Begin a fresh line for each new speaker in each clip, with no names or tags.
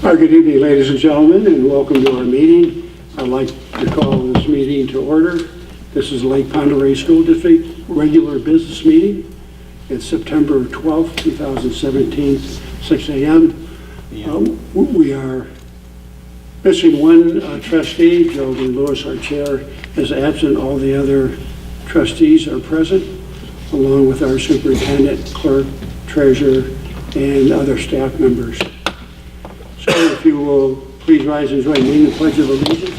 Good evening, ladies and gentlemen, and welcome to our meeting. I'd like to call this meeting to order. This is Lake Ponderay School District regular business meeting. It's September 12th, 2017, 6 a.m. We are missing one trustee. Geraldine Lewis, our chair, is absent. All the other trustees are present, along with our superintendent, clerk, treasurer, and other staff members. So if you will please rise and join me in the Pledge of Allegiance.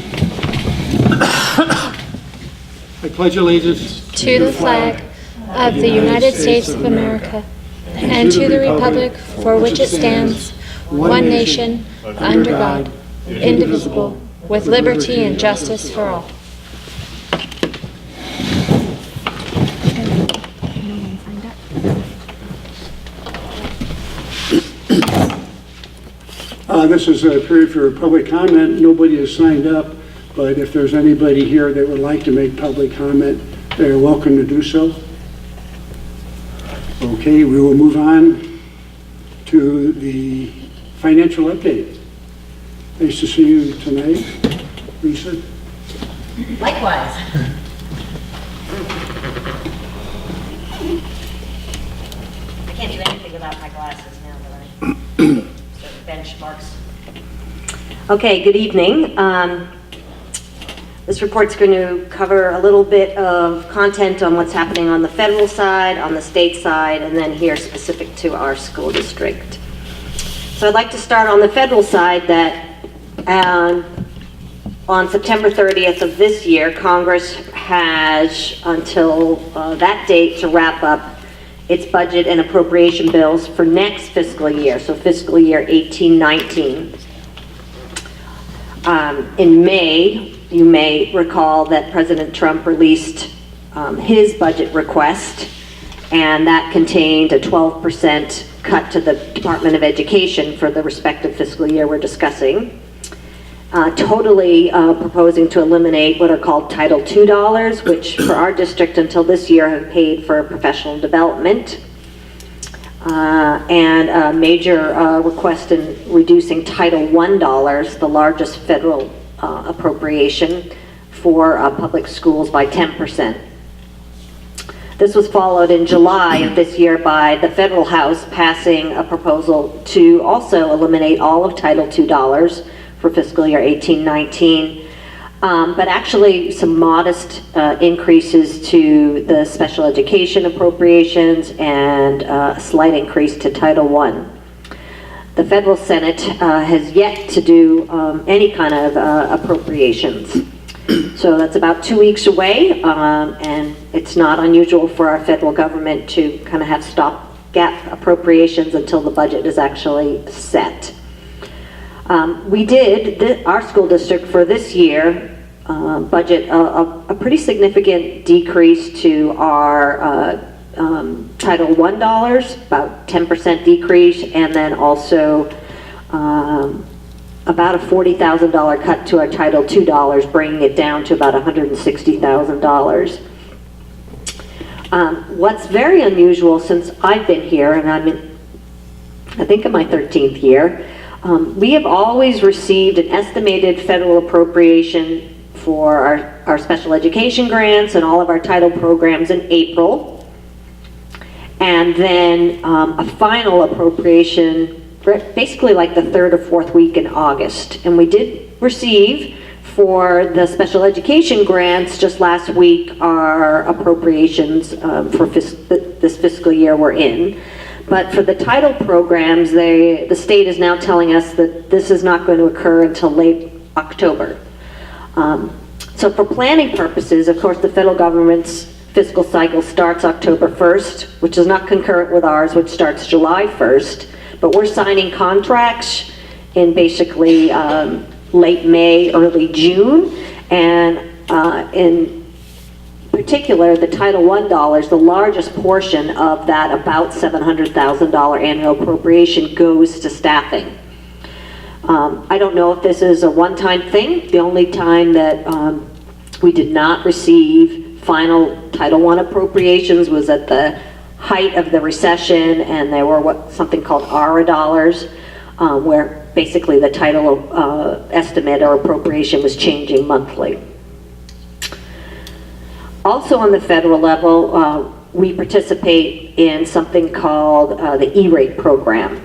I pledge allegiance
to the flag of the United States of America and to the republic for which it stands, one nation, under God, indivisible, with liberty and justice for all.
This is a period for public comment. Nobody has signed up, but if there's anybody here that would like to make public comment, they're welcome to do so. Okay, we will move on to the financial update. Nice to see you tonight, Lisa.
Likewise. I can't do anything about my glasses now, but I benchmarks. Okay, good evening. This report's going to cover a little bit of content on what's happening on the federal side, on the state side, and then here specific to our school district. So I'd like to start on the federal side that on September 30th of this year, Congress has until that date to wrap up its budget and appropriation bills for next fiscal year, so fiscal year 18-19. In May, you may recall that President Trump released his budget request, and that contained a 12% cut to the Department of Education for the respective fiscal year we're discussing. Totally proposing to eliminate what are called Title II dollars, which for our district until this year have paid for professional development, and a major request in reducing Title I dollars, the largest federal appropriation for public schools, by 10%. This was followed in July of this year by the federal House passing a proposal to also eliminate all of Title II dollars for fiscal year 18-19, but actually some modest increases to the special education appropriations and a slight increase to Title I. The federal Senate has yet to do any kind of appropriations. So that's about 2 weeks away, and it's not unusual for our federal government to kind of have stopgap appropriations until the budget is actually set. We did, our school district for this year, budget a pretty significant decrease to our Title I dollars, about 10% decrease, and then also about a $40,000 cut to our Title II dollars, bringing it down to about $160,000. What's very unusual since I've been here, and I think in my 13th year, we have always received an estimated federal appropriation for our special education grants and all of our title programs in April, and then a final appropriation basically like the third or fourth week in August. And we did receive for the special education grants just last week our appropriations for this fiscal year we're in. But for the title programs, the state is now telling us that this is not going to occur until late October. So for planning purposes, of course, the federal government's fiscal cycle starts October 1st, which is not concurrent with ours, which starts July 1st. But we're signing contracts in basically late May, early June, and in particular, the Title I dollars, the largest portion of that, about $700,000 annual appropriation, goes to staffing. I don't know if this is a one-time thing. The only time that we did not receive final Title I appropriations was at the height of the recession, and there were something called ARA dollars, where basically the title estimate or appropriation was changing monthly. Also on the federal level, we participate in something called the E-rate program.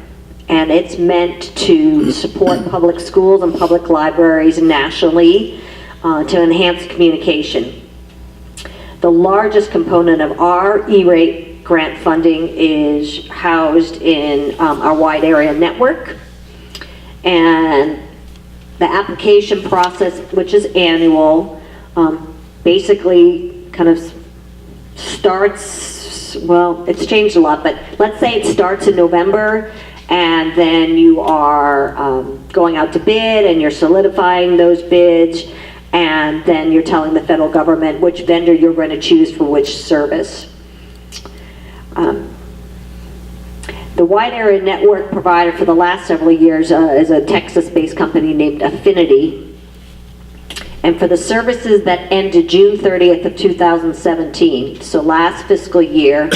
And it's meant to support public schools and public libraries nationally to enhance communication. The largest component of our E-rate grant funding is housed in our wide area network. And the application process, which is annual, basically kind of starts, well, it's changed a lot, but let's say it starts in November, and then you are going out to bid, and you're solidifying those bids, and then you're telling the federal government which vendor you're going to choose for which service. The wide area network provider for the last several years is a Texas-based company named Affinity. And for the services that ended June 30th of 2017, so last fiscal year,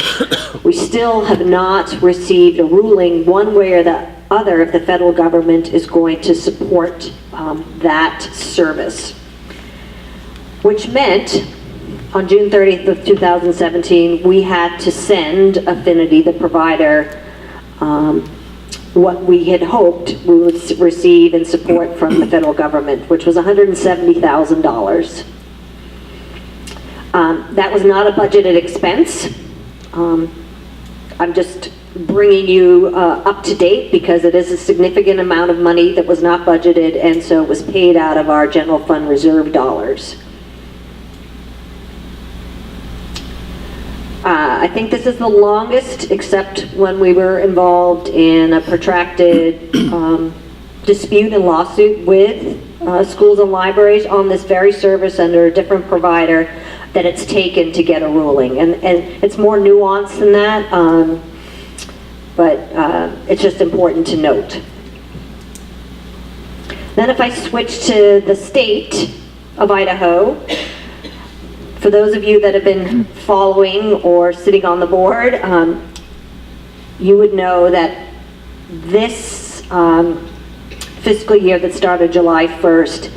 we still have not received a ruling one way or the other if the federal government is going to support that service. Which meant, on June 30th of 2017, we had to send Affinity, the provider, what we had hoped we would receive in support from the federal government, which was $170,000. That was not a budgeted expense. I'm just bringing you up to date because it is a significant amount of money that was not budgeted, and so it was paid out of our general fund reserve dollars. I think this is the longest, except when we were involved in a protracted dispute and lawsuit with schools and libraries on this very service under a different provider, that it's taken to get a ruling. And it's more nuanced than that, but it's just important to note. Then if I switch to the state of Idaho, for those of you that have been following or sitting on the board, you would know that this fiscal year that started July 1st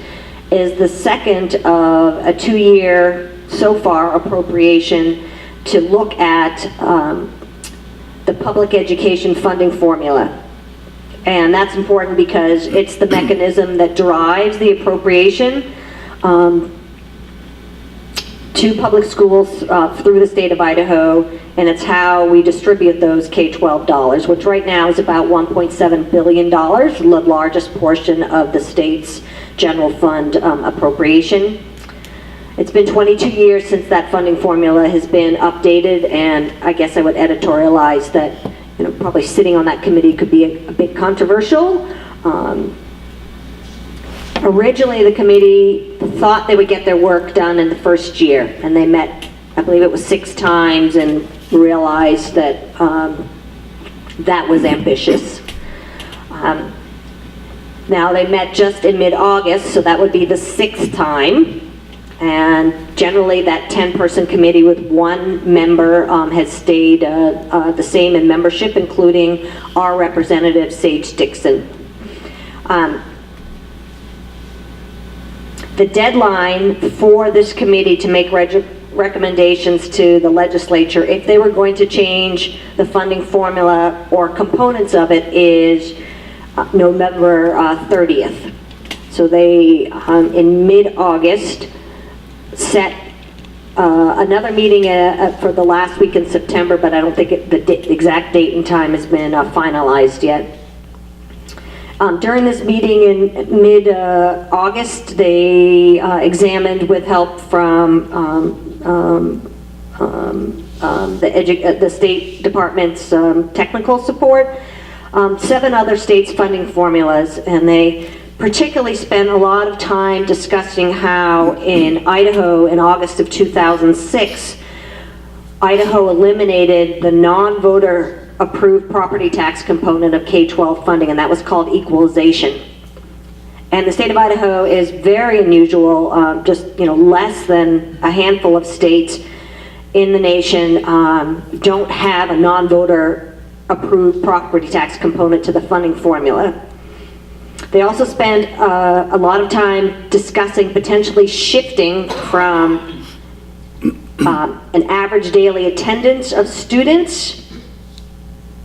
is the second of a 2-year, so far, appropriation to look at the public education funding formula. And that's important because it's the mechanism that drives the appropriation to public schools through the state of Idaho, and it's how we distribute those K-12 dollars, which right now is about $1.7 billion, the largest portion of the state's general fund appropriation. It's been 22 years since that funding formula has been updated, and I guess I would editorialize that, you know, probably sitting on that committee could be a bit controversial. Originally, the committee thought they would get their work done in the first year, and they met, I believe it was 6 times, and realized that that was ambitious. Now, they met just in mid-August, so that would be the 6th time, and generally that 10-person committee with 1 member has stayed the same in membership, including our representative, Sage Dixon. The deadline for this committee to make recommendations to the legislature, if they were going to change the funding formula or components of it, is November 30th. So they, in mid-August, set another meeting for the last week in September, but I don't think the exact date and time has been finalized yet. During this meeting in mid-August, they examined, with help from the State Department's technical support, 7 other states' funding formulas, and they particularly spent a lot of time discussing how in Idaho in August of 2006, Idaho eliminated the non-voter approved property tax component of K-12 funding, and that was called equalization. And the state of Idaho is very unusual, just less than a handful of states in the nation don't have a non-voter approved property tax component to the funding formula. They also spend a lot of time discussing potentially shifting from an average daily attendance of students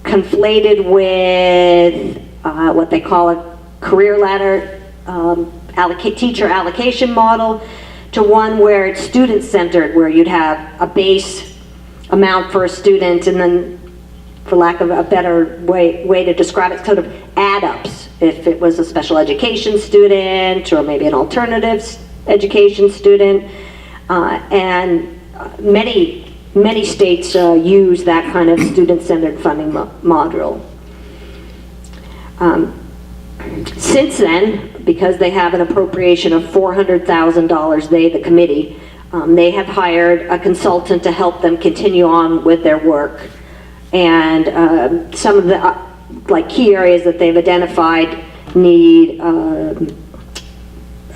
conflated with what they call a career ladder teacher allocation model to one where it's student-centered, where you'd have a base amount for a student and then, for lack of a better way to describe it, sort of add-ups. If it was a special education student or maybe an alternative education student. And many states use that kind of student-centered funding module. Since then, because they have an appropriation of $400,000, the committee, they have hired a consultant to help them continue on with their work. And some of the key areas that they've identified need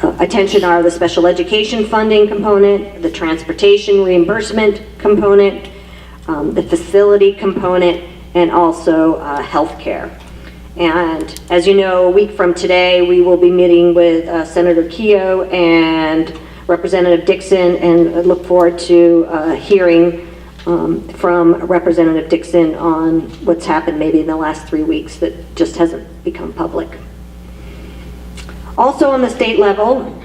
attention are the special education funding component, the transportation reimbursement component, the facility component, and also healthcare. And as you know, a week from today, we will be meeting with Senator Keogh and Representative Dixon, and I look forward to hearing from Representative Dixon on what's happened maybe in the last 3 weeks that just hasn't become public. Also on the state level,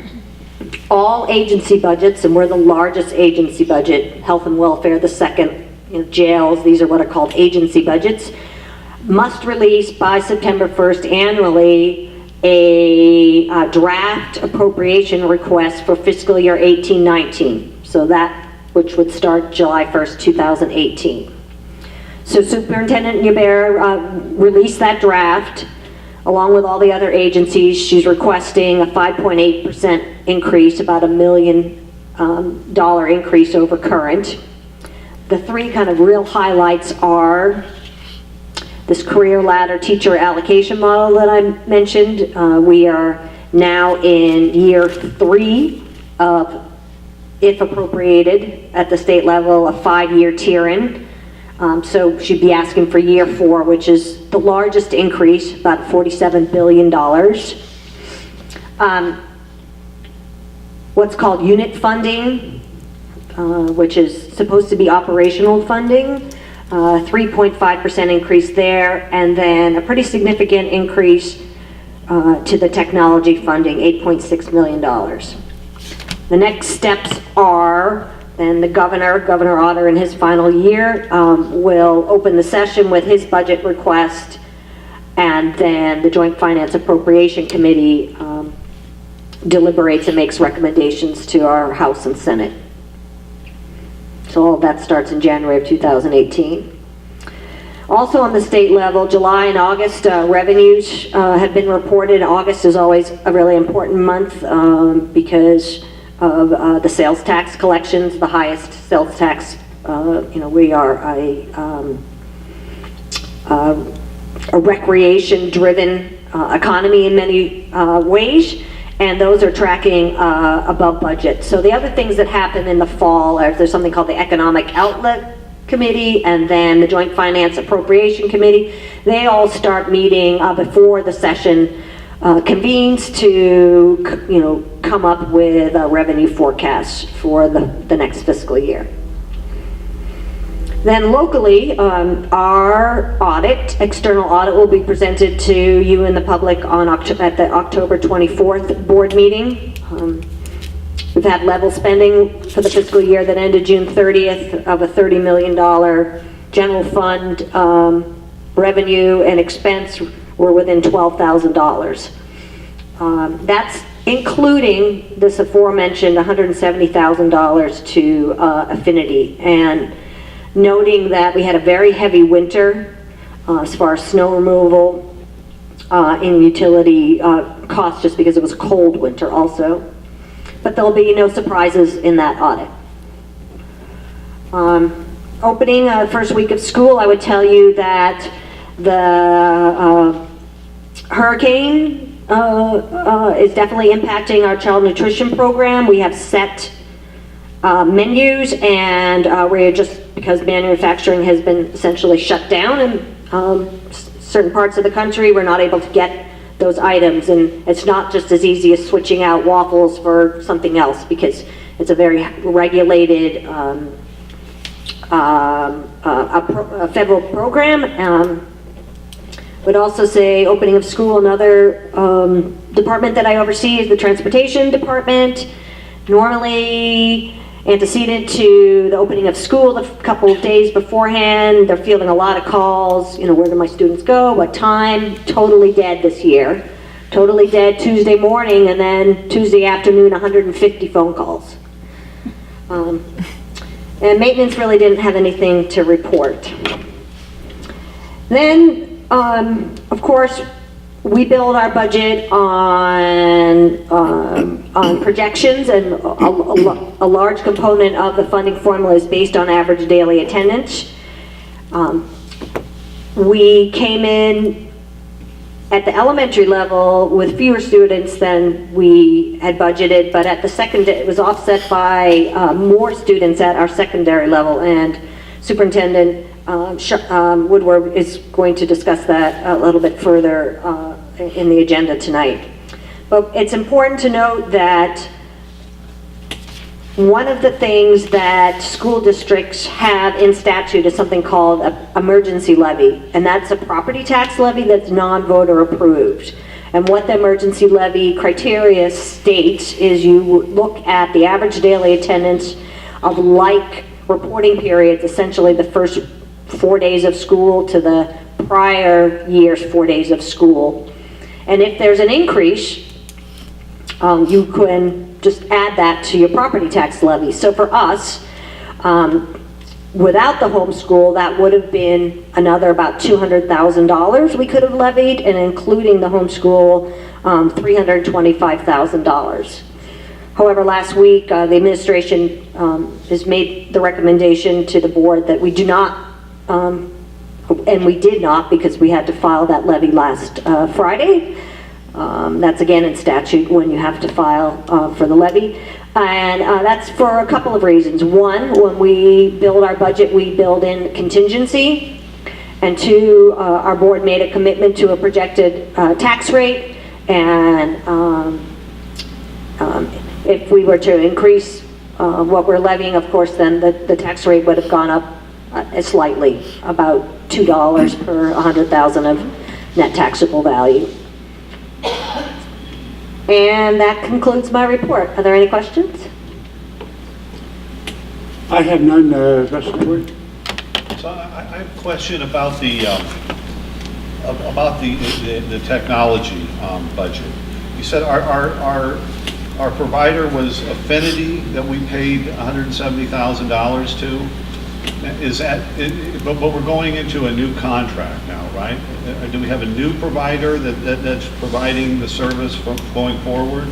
all agency budgets, and we're the largest agency budget, health and welfare the second, jails, these are what are called agency budgets, must release by September 1st annually a draft appropriation request for fiscal year 18-19. So that which would start July 1st, 2018. So Superintendent Yubert released that draft along with all the other agencies. She's requesting a 5.8% increase, about $1 million increase over current. The three kind of real highlights are this career ladder teacher allocation model that I mentioned. We are now in year 3 of, if appropriated at the state level, a 5-year tiering. So she'd be asking for year 4, which is the largest increase, about $47 billion. What's called unit funding, which is supposed to be operational funding, 3.5% increase there, and then a pretty significant increase to the technology funding, $8.6 million. The next steps are, then the Governor Otter in his final year will open the session with his budget request, and then the Joint Finance Appropriation Committee deliberates and makes recommendations to our House and Senate. So all of that starts in January of 2018. Also on the state level, July and August revenues have been reported. August is always a really important month because of the sales tax collections, the highest sales tax. We are a recreation-driven economy in many ways, and those are tracking above budget. So the other things that happen in the fall are there's something called the Economic Outlet Committee and then the Joint Finance Appropriation Committee. They all start meeting before the session convenes to come up with a revenue forecast for the next fiscal year. Then locally, our external audit will be presented to you and the public at the October 24th board meeting. We've had level spending for the fiscal year that ended June 30th of a $30 million general fund. Revenue and expense were within $12,000. That's including this aforementioned $170,000 to Affinity, and noting that we had a very heavy winter as far as snow removal in utility costs, just because it was a cold winter also. But there'll be no surprises in that audit. Opening first week of school, I would tell you that the hurricane is definitely impacting our child nutrition program. We have set menus, and we're just, because manufacturing has been essentially shut down in certain parts of the country, we're not able to get those items, and it's not just as easy as switching out waffles for something else, because it's a very regulated a federal program. Would also say opening of school. Another department that I oversee is the transportation department. Normally antecedent to the opening of school, a couple of days beforehand, they're fielding a lot of calls, where do my students go, what time. Totally dead this year. Totally dead Tuesday morning, and then Tuesday afternoon, 150 phone calls. And maintenance really didn't have anything to report. Then, of course, we build our budget on projections, and a large component of the funding formula is based on average daily attendance. We came in at the elementary level with fewer students than we had budgeted, but at the secondary, it was offset by more students at our secondary level, and Superintendent Woodward is going to discuss that a little bit further in the agenda tonight. But it's important to note that one of the things that school districts have in statute is something called an emergency levy, and that's a property tax levy that's non-voter approved. And what the emergency levy criteria states is you look at the average daily attendance of like reporting periods, essentially the first 4 days of school to the prior year's 4 days of school. And if there's an increase, you can just add that to your property tax levy. So for us, without the homeschool, that would have been another about $200,000 we could have levied, and including the homeschool, $325,000. However, last week, the administration has made the recommendation to the board that we do not, and we did not, because we had to file that levy last Friday. That's again in statute when you have to file for the levy. And that's for a couple of reasons. One, when we build our budget, we build in contingency. And two, our board made a commitment to a projected tax rate. And if we were to increase what we're levying, of course, then the tax rate would have gone up slightly, about $2 per 100,000 of net taxable value. And that concludes my report. Are there any questions?
I have none, Trustee Board.
So I have a question about the technology budget. You said our provider was Affinity that we paid $170,000 to. Is that? But we're going into a new contract now, right? Do we have a new provider that's providing the service going forward?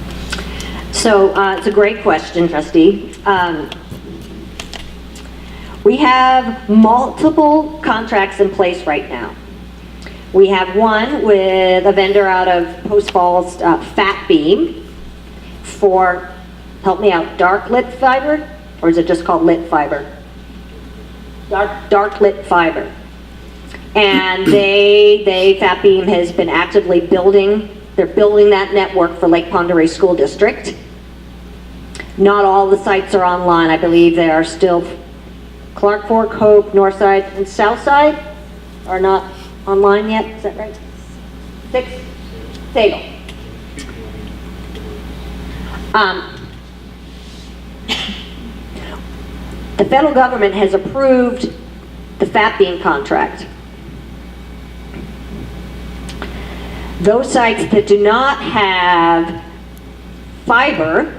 So it's a great question, Trustee. We have multiple contracts in place right now. We have one with a vendor out of Post Falls, Fat Beam, for, help me out, dark lit fiber, or is it just called lit fiber? Dark lit fiber. And Fat Beam has been actively building that network for Lake Pend Oreille School District. Not all the sites are online. I believe there are still Clark Fork, Hope, Northside, and Southside are not online yet. Is that right? 6? Sagal. The federal government has approved the Fat Beam contract. Those sites that do not have fiber,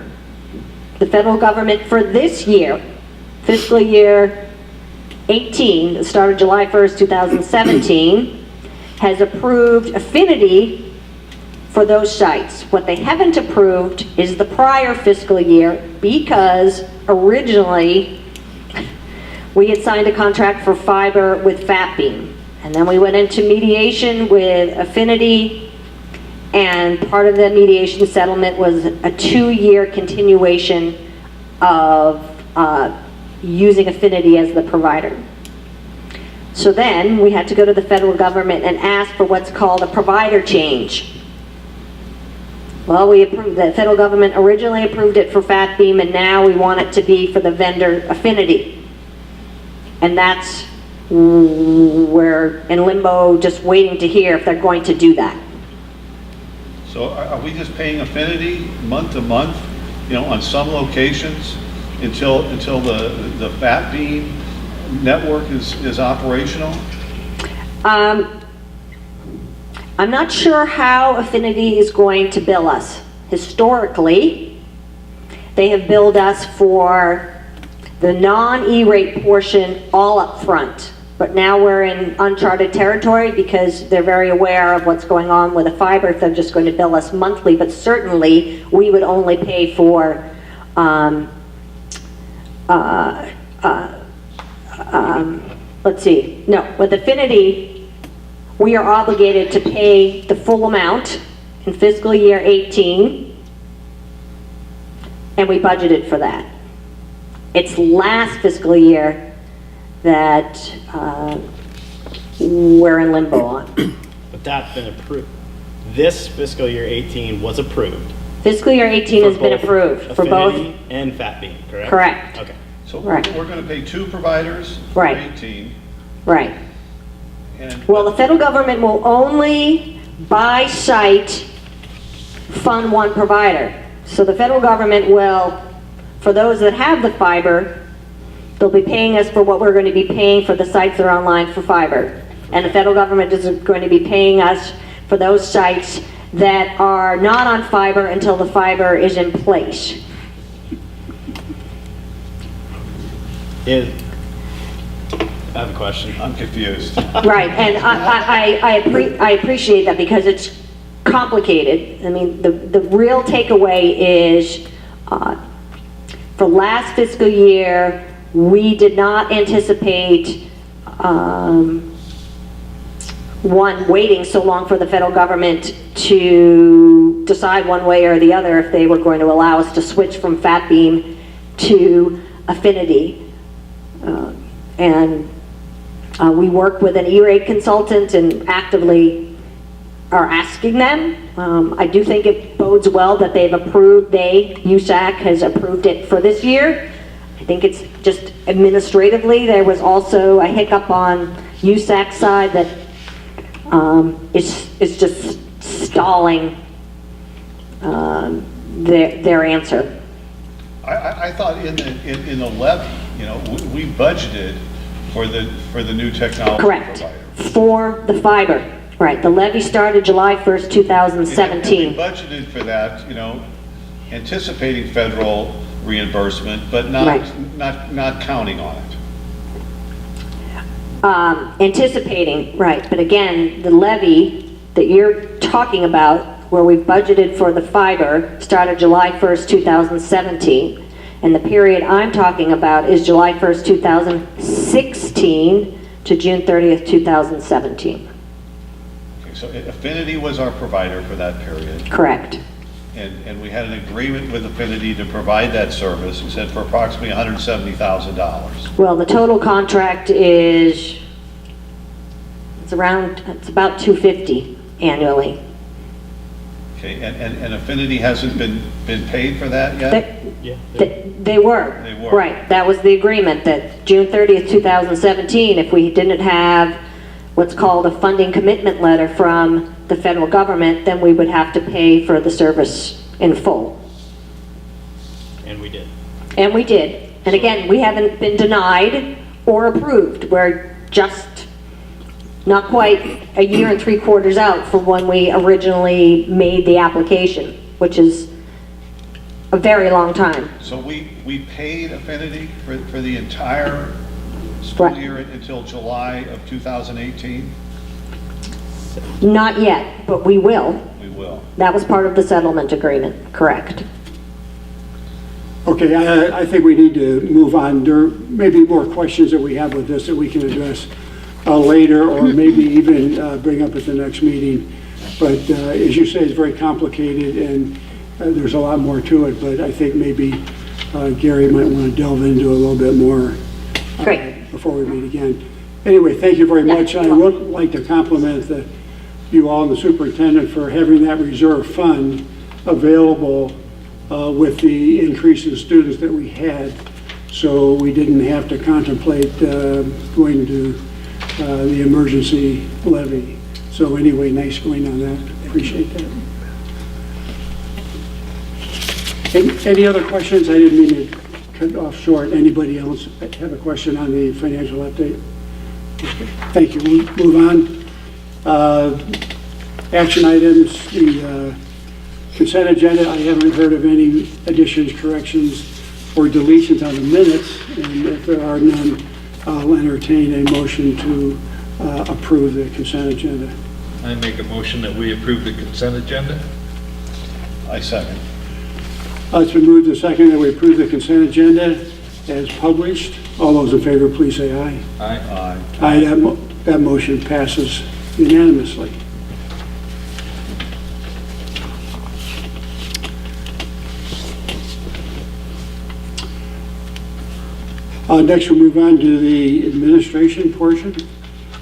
the federal government for this year, fiscal year 18, that started July 1st, 2017, has approved Affinity for those sites. What they haven't approved is the prior fiscal year, because originally we had signed a contract for fiber with Fat Beam. And then we went into mediation with Affinity, and part of the mediation settlement was a 2-year continuation of using Affinity as the provider. So then we had to go to the federal government and ask for what's called a provider change. Well, we approved, the federal government originally approved it for Fat Beam, and now we want it to be for the vendor affinity. And that's, we're in limbo, just waiting to hear if they're going to do that.
So are we just paying affinity month to month, you know, on some locations until the Fat Beam network is operational?
I'm not sure how Affinity is going to bill us. Historically, they have billed us for the non-E-rate portion all up front. But now we're in uncharted territory because they're very aware of what's going on with the fiber. If they're just going to bill us monthly, but certainly we would only pay for let's see, no, with Affinity, we are obligated to pay the full amount in fiscal year 18, and we budgeted for that. It's last fiscal year that we're in limbo on.
But that's been approved. This fiscal year 18 was approved.
Fiscal year 18 has been approved for both.
Affinity and Fat Beam, correct?
Correct.
Okay.
So
Right.
we're going to pay two providers for
Right.
18.
Right.
And
Well, the federal government will only by site fund one provider. So the federal government will, for those that have the fiber, they'll be paying us for what we're going to be paying for the sites that are online for fiber. And the federal government is going to be paying us for those sites that are not on fiber until the fiber is in place.
I have a question.
I'm confused.
Right, and I appreciate that because it's complicated. I mean, the real takeaway is, for last fiscal year, we did not anticipate, one, waiting so long for the federal government to decide one way or the other if they were going to allow us to switch from Fat Beam to Affinity. And we work with an E-rate consultant and actively are asking them. I do think it bodes well that they've approved, USAC has approved it for this year. I think it's just administratively, there was also a hiccup on USAC's side that it's just stalling their answer.
I thought in the levy, you know, we budgeted for the new technology
Correct.
provider.
For the fiber, right. The levy started July 1st,
And
2017.
we budgeted for that, you know, anticipating federal reimbursement, but not
Right.
not counting on it.
Anticipating, right, but again, the levy that you're talking about, where we've budgeted for the fiber, started July 1st, 2017. And the period I'm talking about is July 1st, 2016 to June 30th, 2017.
Okay, so Affinity was our provider for that period,
Correct.
and we had an agreement with Affinity to provide that service, we said for approximately $170,000.
Well, the total contract is, it's about $250 annually.
Okay, and Affinity hasn't been paid for that yet?
Yeah.
They were.
They were.
Right, that was the agreement, that June 30th, 2017, if we didn't have what's called a funding commitment letter from the federal government, then we would have to pay for the service in full.
And we did.
And we did. And again, we haven't been denied or approved. We're just not quite a year and 3 quarters out from when we originally made the application, which is a very long time.
So we paid Affinity for the entire school
Right.
year until July of 2018?
Not yet, but we will.
We will.
That was part of the settlement agreement, correct?
Okay, I think we need to move on. There may be more questions that we have with this that we can address later, or maybe even bring up at the next meeting. But as you say, it's very complicated, and there's a lot more to it, but I think maybe Gary might want to delve into a little bit more
Great.
before we meet again. Anyway, thank you very
Yeah,
much. I
you're
would
welcome.
like to compliment you all and the superintendent for having that reserve fund available with the increase in students that we had. So we didn't have to contemplate going to the emergency levy. So anyway, nice going on that. Appreciate that. Any other questions? I didn't mean to cut off short. Anybody else have a question on the financial update? Thank you. We'll move on. Action items, the consent agenda. I haven't heard of any additions, corrections, or deletions on the minutes. And if there are none, I'll entertain a motion to approve the consent agenda.
I make a motion that we approve the consent agenda.
I second.
It's been moved and seconded that we approve the consent agenda as published. All those in favor, please say aye.
Aye.
Aye.
Aye, that motion passes unanimously. Next, we'll move on to the administration portion.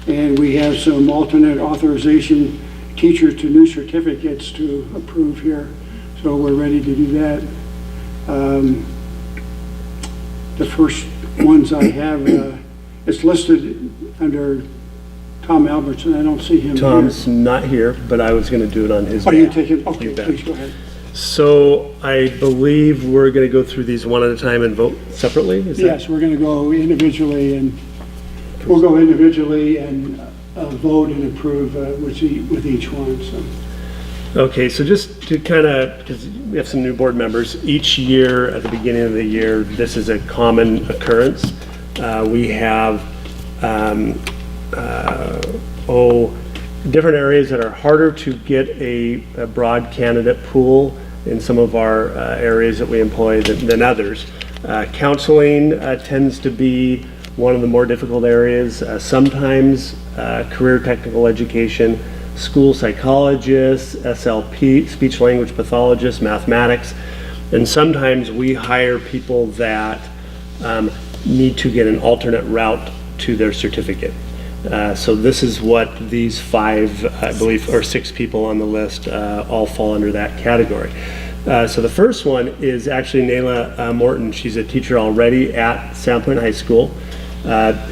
And we have some alternate authorization teachers to new certificates to approve here. So we're ready to do that. The first ones I have, it's listed under Tom Albertson. I don't see him here.
Tom's not here, but I was going to do it on his
Oh, you
behalf.
take it? Okay,
You bet.
please go ahead.
So I believe we're going to go through these one at a time and vote separately? Is that-
Yes, we're going to go individually and vote and approve with each one, so.
Okay, so just to kind of, because we have some new board members, each year at the beginning of the year, this is a common occurrence. We have, different areas that are harder to get a broad candidate pool in some of our areas that we employ than others. Counseling tends to be one of the more difficult areas. Sometimes career technical education, school psychologists, SLP, speech language pathologists, mathematics, and sometimes we hire people that need to get an alternate route to their certificate. So this is what these 5, I believe, or 6 people on the list all fall under that category. So the first one is actually Nayla Morton. She's a teacher already at Sandpoint High School.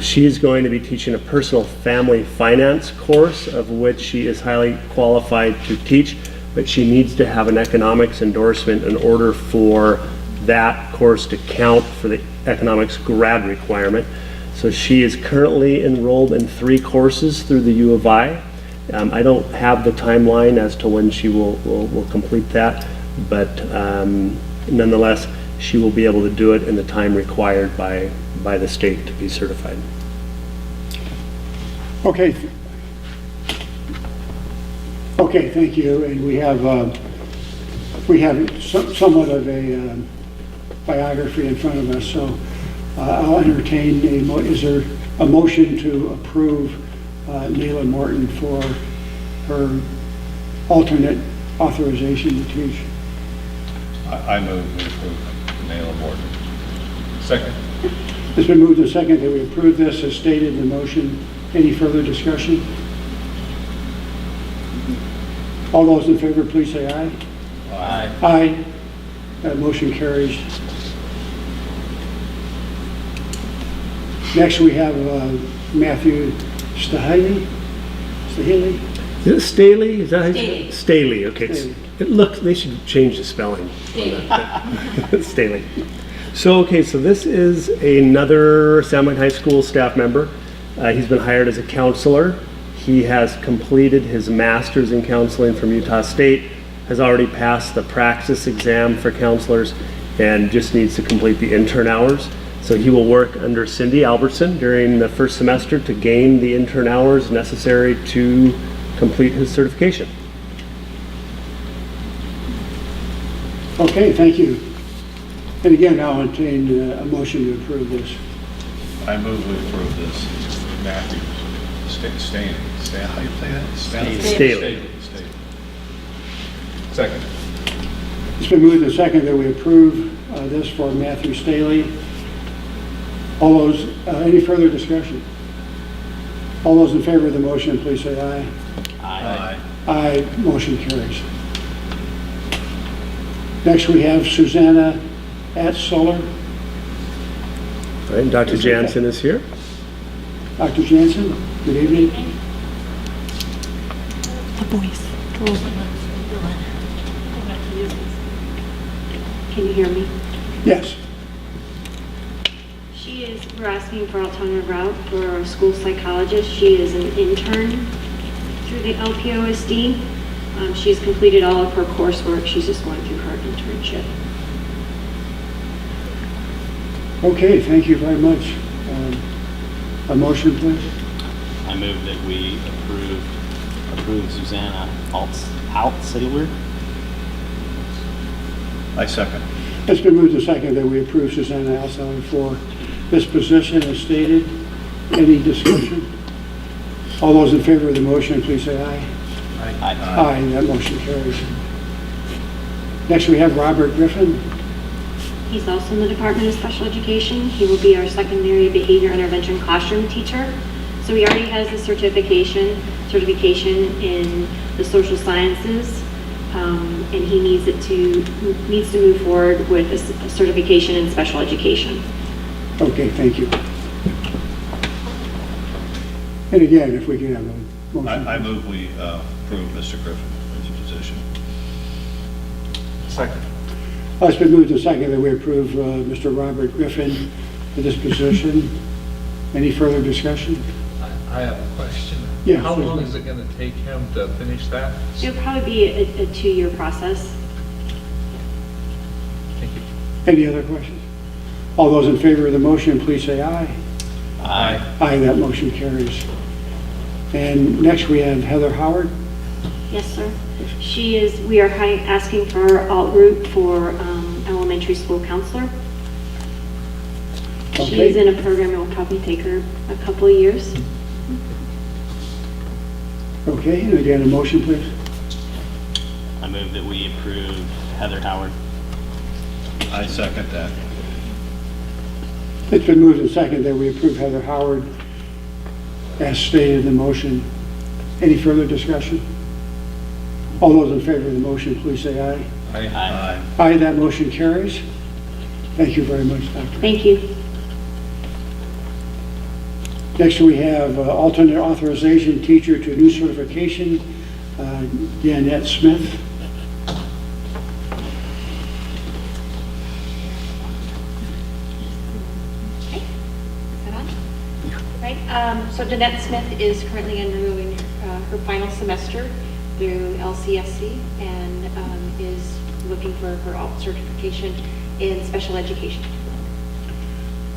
She is going to be teaching a personal family finance course, of which she is highly qualified to teach, but she needs to have an economics endorsement in order for that course to count for the economics grad requirement. So she is currently enrolled in 3 courses through the U of I. I don't have the timeline as to when she will complete that, but nonetheless, she will be able to do it in the time required by the state to be certified.
Okay. Okay, thank you. And we have somewhat of a biography in front of us, so I'll entertain is there a motion to approve Nayla Morton for her alternate authorization to teach?
I move we approve Nayla Morton.
Second.
It's been moved and seconded that we approve this as stated in the motion. Any further discussion? All those in favor, please say aye.
Aye.
Aye. That motion carries. Next, we have Matthew Staheli. Staheli?
Is it Staley? Is that how you say it? Staley, okay. They should change the spelling. Staley. So this is another Sandpoint High School staff member. He's been hired as a counselor. He has completed his master's in counseling from Utah State, has already passed the praxis exam for counselors, and just needs to complete the intern hours. So he will work under Cindy Albertson during the first semester to gain the intern hours necessary to complete his certification.
Okay, thank you. And again, I'll entertain a motion to approve this.
I move we approve this. Matthew, how you say that?
Staley.
Second.
It's been moved and seconded that we approve this for Matthew Staley. All those, any further discussion? All those in favor of the motion, please say aye.
Aye.
Aye, motion carries. Next, we have Susanna Atzoller.
All right, Dr. Jansen is here.
Dr. Jansen, good evening.
Can you hear me?
Yes.
We're asking for alternative route for our school psychologist. She is an intern through the LPOSD. She's completed all of her coursework. She's just going through her internship.
Okay, thank you very much. A motion, please.
I move that we approve Susanna Altsailer.
I second.
It's been moved and seconded that we approve Susanna Alzoller for this position as stated. Any discussion? All those in favor of the motion, please say aye. Aye, that motion carries. Next, we have Robert Griffin.
He's also in the Department of Special Education. He will be our secondary behavior intervention classroom teacher. So he already has the certification in the social sciences, and he needs to move forward with a certification in special education.
Okay, thank you. And again, if we can have a motion.
I move we approve Mr. Griffin for his position.
Second.
It's been moved and seconded that we approve Mr. Robert Griffin for this position. Any further discussion?
I have a question.
Yeah,
How
please.
long is it going to take him to finish that?
It'll probably be a 2-year process.
Thank you.
Any other questions? All those in favor of the motion, please say aye.
Aye.
Aye, that motion carries. And next we have Heather Howard.
Yes, sir. We are asking for alt route for elementary school counselor. She
Okay.
is in a program that will probably take her a couple of years.
Okay, and again, a motion, please.
I move that we approve Heather Howard.
I second that.
It's been moved and seconded that we approve Heather Howard as stated in the motion. Any further discussion? All those in favor of the motion, please say aye.
Aye.
Aye, that motion carries. Thank you very much, Doctor.
Thank you.
Next, we have alternate authorization teacher to new certification, Danette Smith.
Right, so Danette Smith is currently undergoing her final semester through LCSC and is looking for her alt certification in special education.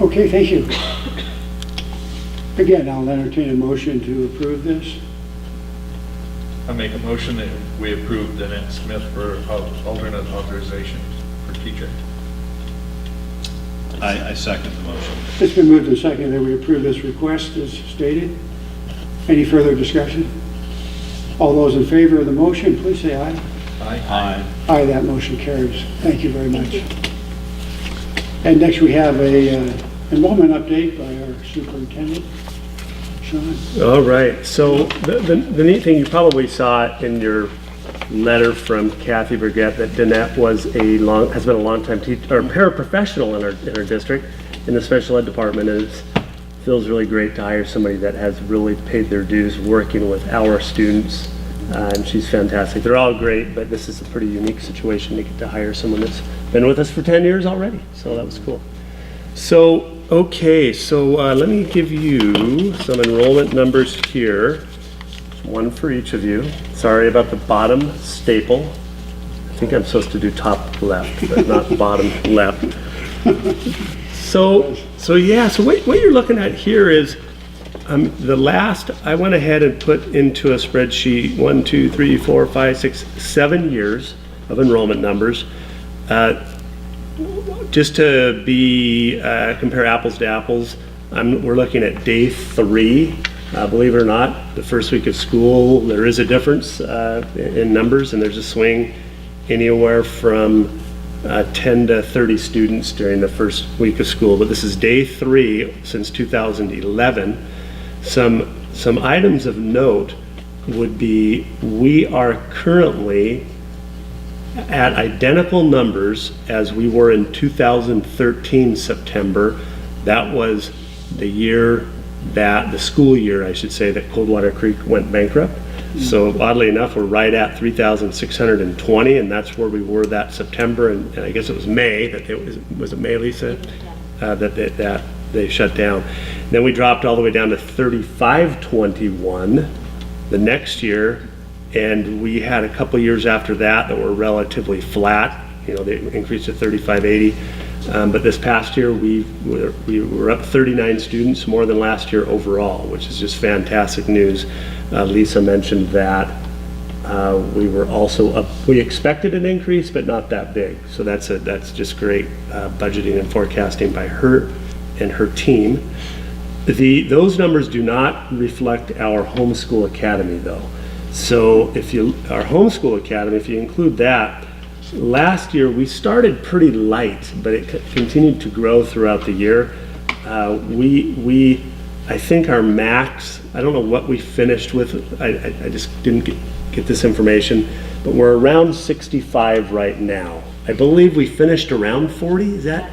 Okay, thank you. Again, I'll entertain a motion to approve this.
I make a motion that we approve Danette Smith for alternate authorization for teacher.
I second the motion.
It's been moved and seconded that we approve this request as stated. Any further discussion? All those in favor of the motion, please say aye.
Aye.
Aye, that motion carries. Thank you very much. And next we have a enrollment update by our superintendent, Sean.
All right, so the neat thing, you probably saw in your letter from Kathy Burgett that Danette has been a longtime teacher or paraprofessional in our district in the special ed department. And it feels really great to hire somebody that has really paid their dues working with our students, and she's fantastic. They're all great, but this is a pretty unique situation to get to hire someone that's been with us for 10 years already, so that was cool. So, okay, so let me give you some enrollment numbers here. One for each of you. Sorry about the bottom staple. I think I'm supposed to do top left, but not bottom left. So what you're looking at here is I went ahead and put into a spreadsheet 1, 2, 3, 4, 5, 6, 7 years of enrollment numbers. Just to be compare apples to apples, we're looking at day 3. Believe it or not, the first week of school, there is a difference in numbers, and there's a swing anywhere from 10 to 30 students during the first week of school. But this is day 3 since 2011. Some items of note would be we are currently at identical numbers as we were in 2013 September. That was the school year, I should say, that Coldwater Creek went bankrupt. So oddly enough, we're right at 3,620, and that's where we were that September, and I guess it was May, was it May, Lisa? That they shut down. Then we dropped all the way down to 3,521 the next year, and we had a couple years after that were relatively flat. They increased to 3,580. But this past year, we were up 39 students, more than last year overall, which is just fantastic news. Lisa mentioned that we were also up. We expected an increase, but not that big. So that's just great budgeting and forecasting by her and her team. Those numbers do not reflect our homeschool academy, though. So our homeschool academy, if you include that, last year we started pretty light, but it continued to grow throughout the year. I think our max, I don't know what we finished with, I just didn't get this information, but we're around 65 right now. I believe we finished around 40, is that?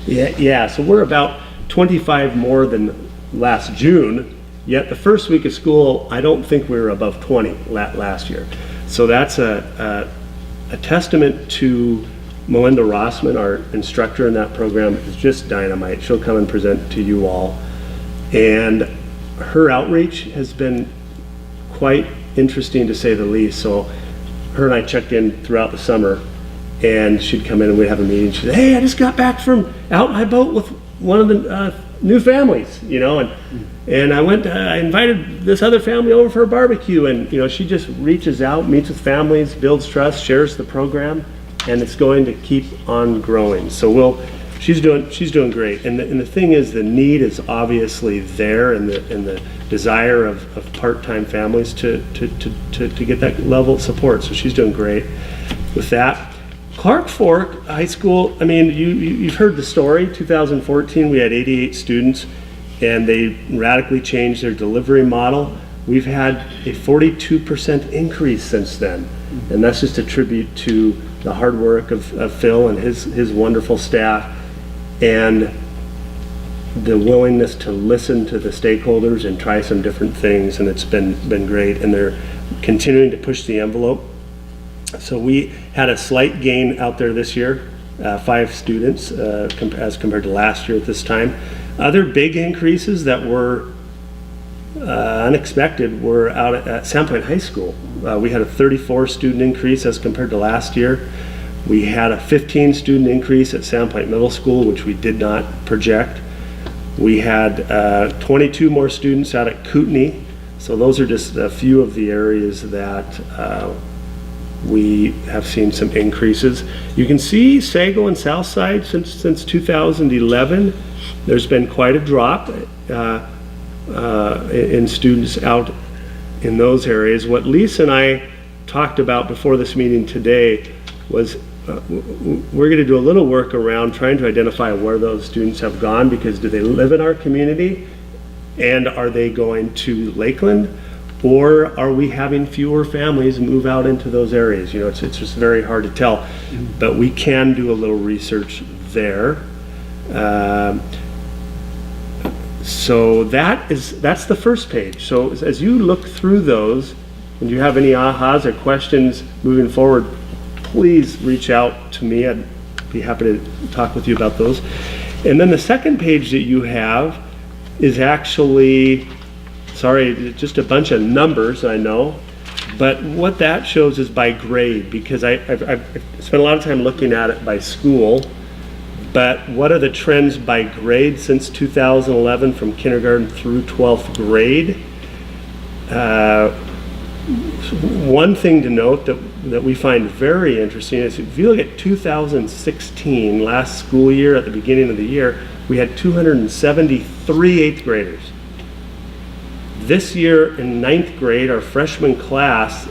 Yeah, so we're about 25 more than last June, yet the first week of school, I don't think we were above 20 last year. So that's a testament to Melinda Rossman, our instructor in that program, is just dynamite. She'll come and present to you all. And her outreach has been quite interesting, to say the least. So her and I checked in throughout the summer, and she'd come in and we'd have a meeting. She'd say, hey, I just got back from out my boat with one of the new families, and I invited this other family over for a barbecue, and she just reaches out, meets with families, builds trust, shares the program, and it's going to keep on growing. So she's doing great. And the thing is, the need is obviously there, and the desire of part-time families to get that level of support. So she's doing great with that. Clark Fork High School, you've heard the story. 2014, we had 88 students, and they radically changed their delivery model. We've had a 42% increase since then, and that's just a tribute to the hard work of Phil and his wonderful staff, and the willingness to listen to the stakeholders and try some different things, and it's been great, and they're continuing to push the envelope. So we had a slight gain out there this year, 5 students as compared to last year at this time. Other big increases that were unexpected were out at Sandpoint High School. We had a 34 student increase as compared to last year. We had a 15 student increase at Sandpoint Middle School, which we did not project. We had 22 more students out at Kootenai. So those are just a few of the areas that we have seen some increases. You can see Sago and Southside since 2011. There's been quite a drop in students out in those areas. What Lisa and I talked about before this meeting today was we're going to do a little work around trying to identify where those students have gone, because do they live in our community, and are they going to Lakeland, or are we having fewer families move out into those areas? It's just very hard to tell, but we can do a little research there. So that's the first page. So as you look through those, and you have any ahas or questions moving forward, please reach out to me. I'd be happy to talk with you about those. And then the second page that you have is actually, just a bunch of numbers, I know, but what that shows is by grade, because I've spent a lot of time looking at it by school. But what are the trends by grade since 2011 from kindergarten through 12th grade? One thing to note that we find very interesting is if you look at 2016, last school year, at the beginning of the year, we had 273 8th graders. This year in 9th grade, our freshman class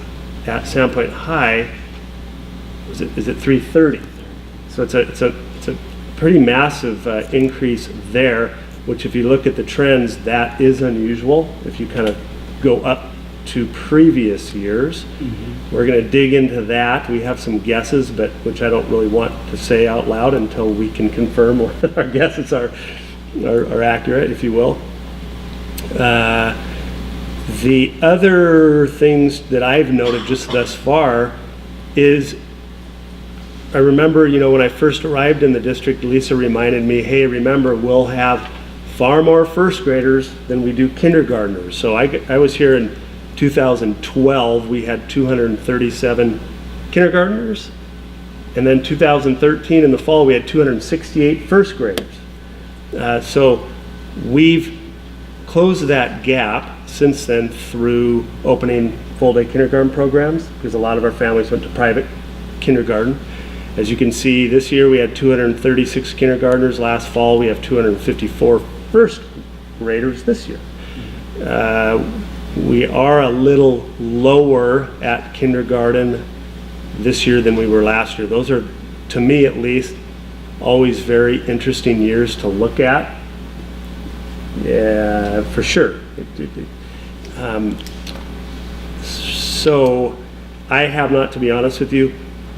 at Sandpoint High, is it 330? So it's a pretty massive increase there, which if you look at the trends, that is unusual. If you kind of go up to previous years. We're going to dig into that. We have some guesses, but which I don't really want to say out loud until we can confirm what our guesses are accurate, if you will. The other things that I've noted just thus far is, I remember, when I first arrived in the district, Lisa reminded me, hey, remember, we'll have far more first graders than we do kindergartners. So I was here in 2012, we had 237 kindergartners, and then 2013 in the fall, we had 268 first graders. So we've closed that gap since then through opening full-day kindergarten programs, because a lot of our families went to private kindergarten. As you can see, this year we had 236 kindergartners. Last fall, we have 254 first graders this year. We are a little lower at kindergarten this year than we were last year. Those are, to me at least, always very interesting years to look at. Yeah, for sure. So I have not, to be honest with you,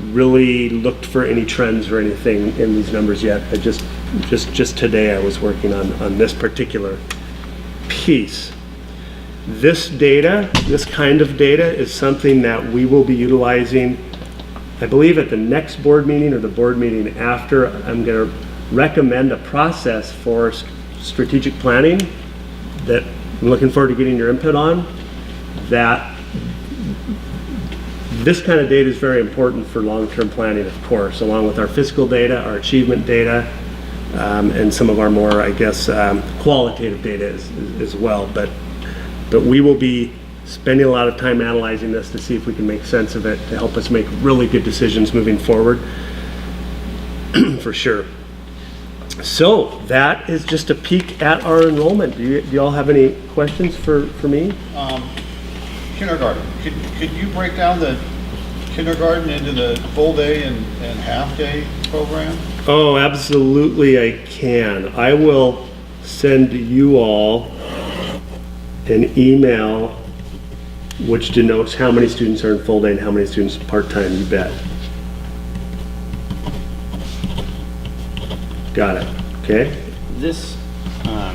really looked for any trends or anything in these numbers yet. I just today I was working on this particular piece. This data, this kind of data, is something that we will be utilizing, I believe, at the next board meeting or the board meeting after. I'm going to recommend a process for strategic planning that I'm looking forward to getting your input on. That this kind of data is very important for long-term planning, of course, along with our fiscal data, our achievement data, and some of our more, I guess, qualitative data as well. But we will be spending a lot of time analyzing this to see if we can make sense of it to help us make really good decisions moving forward, for sure. So that is just a peek at our enrollment. Do you all have any questions for me?
Kindergarten, could you break down the kindergarten into the full day and half day program?
Oh, absolutely I can. I will send you all an email which denotes how many students are in full day and how many students part-time, you bet. Got it, okay?
This, no,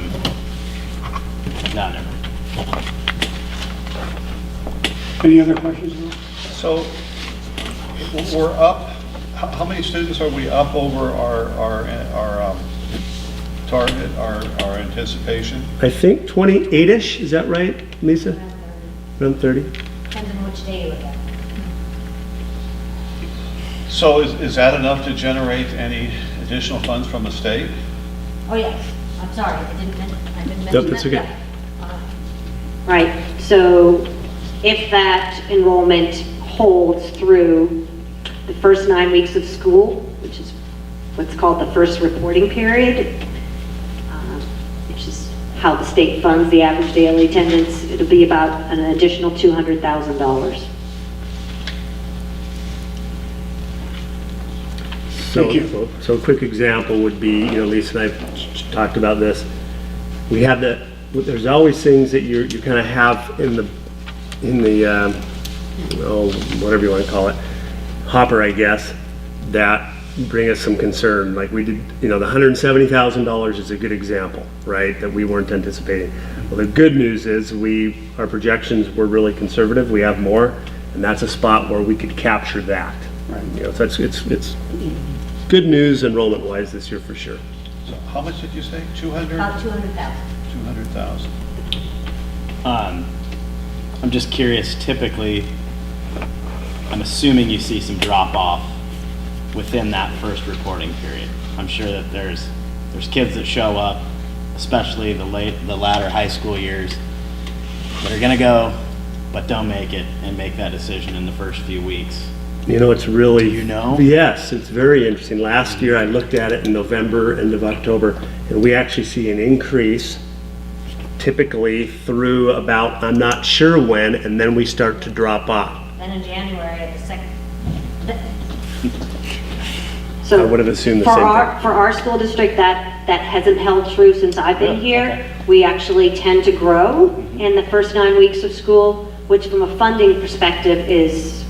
never.
Any other questions?
So we're up, how many students are we up over our target, our anticipation?
I think 28-ish, is that right, Lisa? Around 30?
Depends on which day you look at.
So is that enough to generate any additional funds from the state?
Oh, yes. I'm sorry, I didn't mention
Yep, that's
that.
okay.
Right, so if that enrollment holds through the first 9 weeks of school, which is what's called the first reporting period, which is how the state funds the average daily attendance, it'll be about an additional $200,000.
So a quick example would be, Lisa and I talked about this. We have there's always things that you kind of have in the whatever you want to call it, hopper, I guess, that bring us some concern. Like we did, the $170,000 is a good example, right? That we weren't anticipating. Well, the good news is our projections were really conservative. We have more, and that's a spot where we could capture that. Right. So it's good news enrollment-wise this year for sure.
So how much did you say? 200?
About 200,000.
200,000.
I'm just curious, typically, I'm assuming you see some drop off within that first reporting period. I'm sure that there's kids that show up, especially the latter high school years, that are gonna go, but don't make it and make that decision in the first few weeks.
It's really...
Do you know?
Yes, it's very interesting. Last year I looked at it in November, end of October, and we actually see an increase typically through about, I'm not sure when, and then we start to drop off.
Then in January, at the second.
So
I would have assumed the
for
same
For our school district, that hasn't held true since I've been here.
Okay.
We actually tend to grow in the first 9 weeks of school, which from a funding perspective is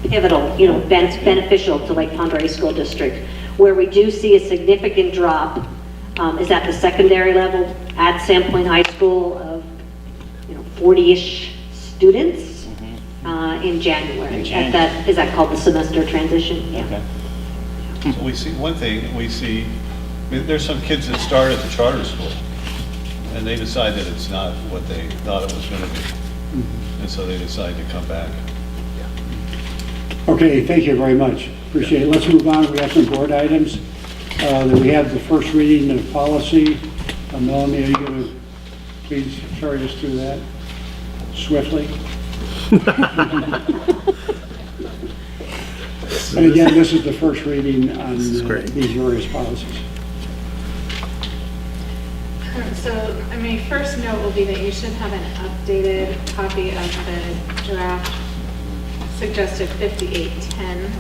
pivotal, beneficial to Lake Pend Oreille School District. Where we do see a significant drop is at the secondary level at Sandpoint High School of 40-ish students in January. At that, is that called the semester transition? Yeah.
Okay.
So we see, one thing, there's some kids that start at the charter school, and they decide that it's not what they thought it was going to be. And so they decide to come back.
Okay, thank you very much. Appreciate it. Let's move on. We have some board items. Then we have the first reading of policy. Melanie, are you going to please carry us through that swiftly? And again, this is the first reading on these various policies.
So my first note will be that you should have an updated copy of the draft suggested 5810,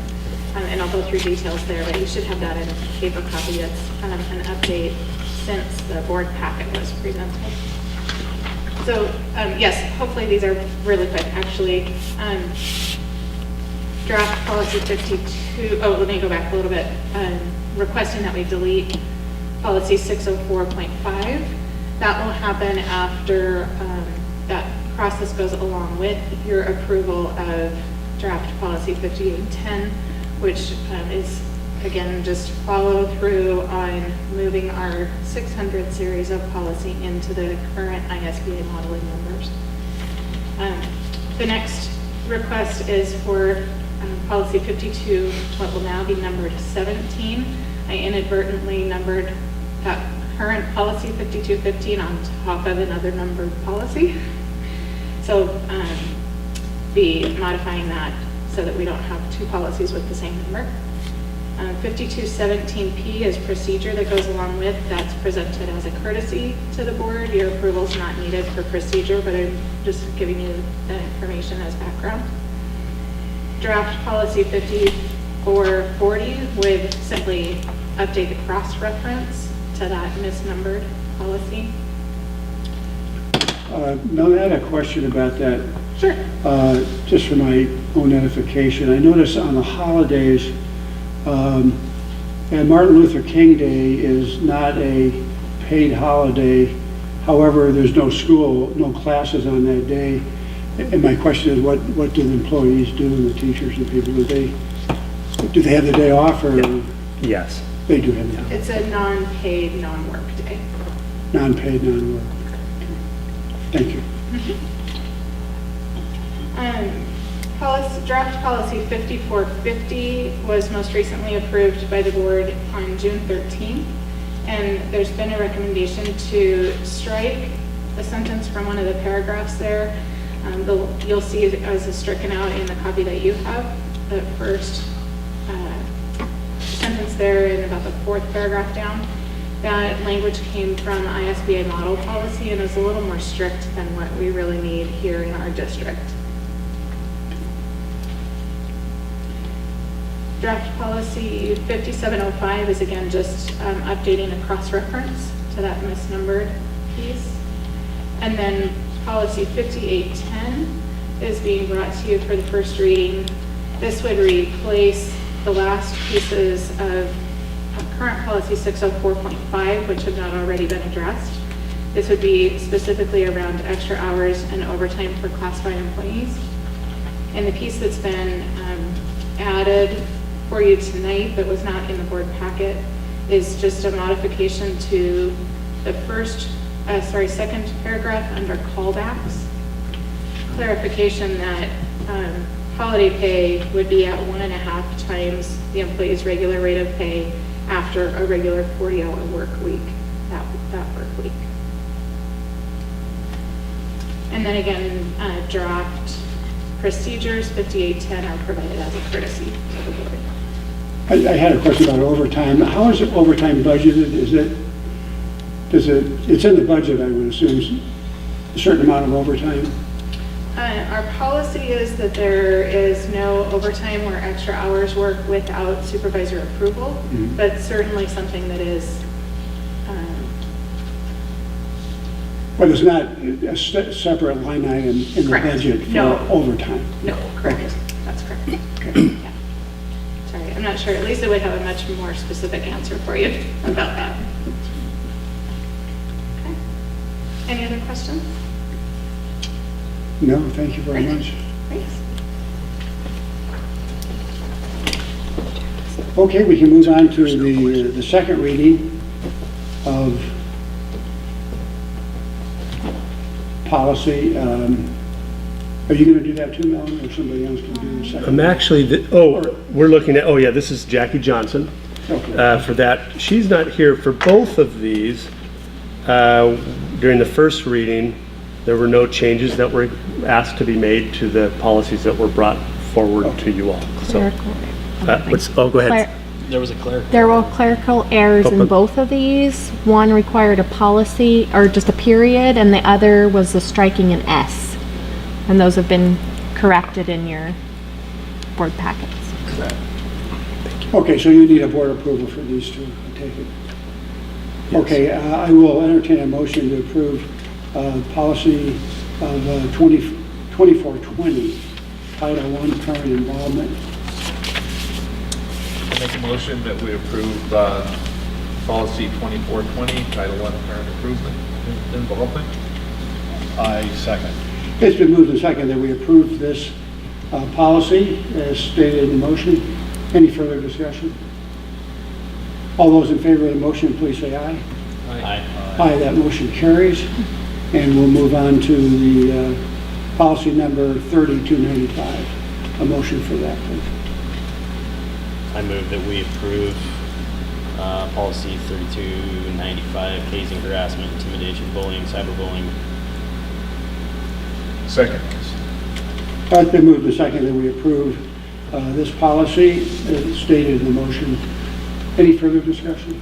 and I'll go through details there, but you should have that in a paper copy. That's kind of an update since the board packet was presented. So yes, hopefully these are really quick. Actually, draft policy 52, let me go back a little bit, requesting that we delete policy 604.5. That will happen after that process goes along with your approval of draft policy 5810, which is, again, just follow through on moving our 600 series of policy into the current ISBA modeling numbers. The next request is for policy 52, what will now be numbered 17. I inadvertently numbered that current policy 5215 on top of another numbered policy. So be modifying that so that we don't have two policies with the same number. 5217P is procedure that goes along with. That's presented as a courtesy to the board. Your approval is not needed for procedure, but I'm just giving you the information as background. Draft policy 5440 would simply update the cross-reference to that misnumbered policy.
Mel, I had a question about that.
Sure.
Just for my own edification. I notice on the holidays, and Martin Luther King Day is not a paid holiday. However, there's no school, no classes on that day. And my question is, what do the employees do, and the teachers and people? Do they have the day off, or?
Yes.
They do have that.
It's a non-paid, non-work day.
Non-paid, non-work. Thank you.
Draft policy 5450 was most recently approved by the board on June 13th, and there's been a recommendation to strike a sentence from one of the paragraphs there. You'll see it as a stricken out in the copy that you have. The first sentence there in about the fourth paragraph down. That language came from ISBA model policy and is a little more strict than what we really need here in our district. Draft policy 5705 is again just updating a cross-reference to that misnumbered piece. And then policy 5810 is being brought to you for the first reading. This would replace the last pieces of current policy 604.5, which have not already been addressed. This would be specifically around extra hours and overtime for classified employees. And the piece that's been added for you tonight that was not in the board packet is just a modification to the second paragraph under callbacks. Clarification that holiday pay would be at 1.5 times the employee's regular rate of pay after a regular 40-hour work week, that work week. And then again, draft procedures 5810 are provided as a courtesy to the board.
I had a question about overtime. How is overtime budgeted? It's in the budget, I would assume, a certain amount of overtime?
Our policy is that there is no overtime or extra hours work without supervisor approval, but certainly something that is
But it's not a separate line item in the
Correct.
budget for
No.
overtime?
No, correct. That's correct. Yeah. Sorry, I'm not sure. Lisa would have a much more specific answer for you about that. Okay. Any other questions?
No, thank you very much.
Thanks.
Okay, we can move on to the second reading of policy. Are you going to do that too, Melanie, or somebody else can do the second?
I'm actually, we're looking at, this is Jackie Johnson.
Okay.
For that. She's not here for both of these. During the first reading, there were no changes that were asked to be made to the policies that were brought forward to you all. So, go ahead.
There was a clerical.
There were clerical errors in
Open.
both of these. One required a policy, or just a period, and the other was the striking an S. And those have been corrected in your board packets.
Okay, so you need a board approval for these two, I take it? Okay, I will entertain a motion to approve policy of 2420, Title I, Parent Involvement.
I make a motion that we approve policy 2420, Title I, Parent Improvement Involvement.
I second.
It's been moved and seconded that we approve this policy as stated in the motion. Any further discussion? All those in favor of the motion, please say aye.
Aye.
Aye, that motion carries. And we'll move on to the policy number 3295. A motion for that, please.
I move that we approve policy 3295, hazing, harassment, intimidation, bullying, cyberbullying.
Second.
It's been moved and seconded that we approve this policy as stated in the motion. Any further discussion?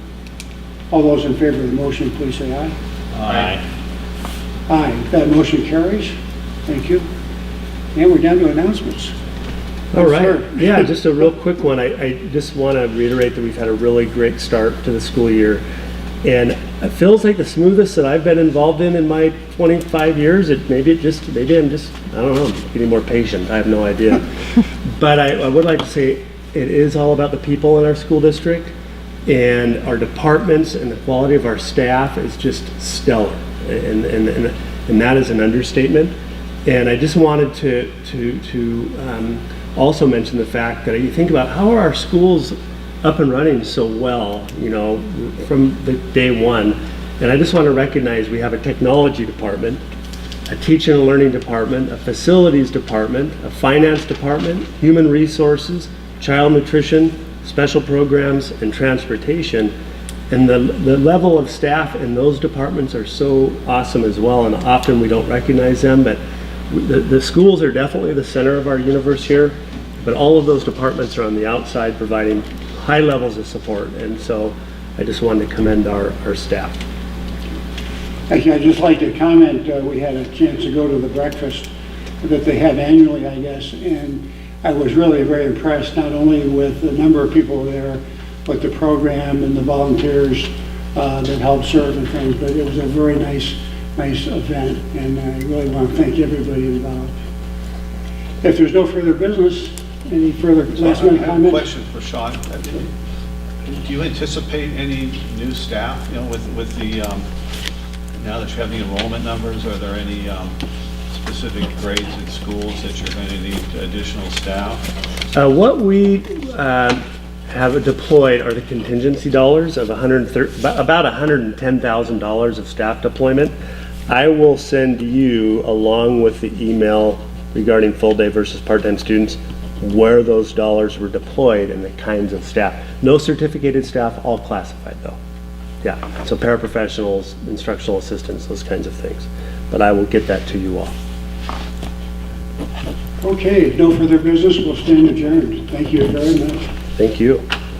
All those in favor of the motion, please say aye.
Aye.
Aye, that motion carries. Thank you. And we're down to announcements.
All
Yes,
right.
sir.
Yeah, just a real quick one. I just want to reiterate that we've had a really great start to the school year. And it feels like the smoothest that I've been involved in my 25 years. Maybe I'm just, I don't know, getting more patient. I have no idea. But I would like to say it is all about the people in our school district, and our departments and the quality of our staff is just stellar. And that is an understatement. And I just wanted to also mention the fact that you think about how are our schools up and running so well, from the day one. And I just want to recognize we have a technology department, a teaching and learning department, a facilities department, a finance department, human resources, child nutrition, special programs, and transportation. And the level of staff in those departments are so awesome as well, and often we don't recognize them, but the schools are definitely the center of our universe here, but all of those departments are on the outside providing high levels of support, and so I just wanted to commend our staff.
Actually, I'd just like to comment, we had a chance to go to the breakfast that they have annually, I guess, and I was really very impressed, not only with the number of people there, but the program and the volunteers that helped serve and things, but it was a very nice event, and I really want to thank everybody involved. If there's no further business, any further last minute
I have a
comments?
question for Sean. Do you anticipate any new staff, with the, now that you have the enrollment numbers, are there any specific grades at schools that you're going to need additional staff?
What we have deployed are the contingency dollars of about $110,000 of staff deployment. I will send you, along with the email regarding full day versus part-time students, where those dollars were deployed and the kinds of staff. No certificated staff, all classified though. Yeah, so paraprofessionals, instructional assistants, those kinds of things. But I will get that to you all.
Okay, if no further business, we'll stand adjourned. Thank you very much.
Thank you.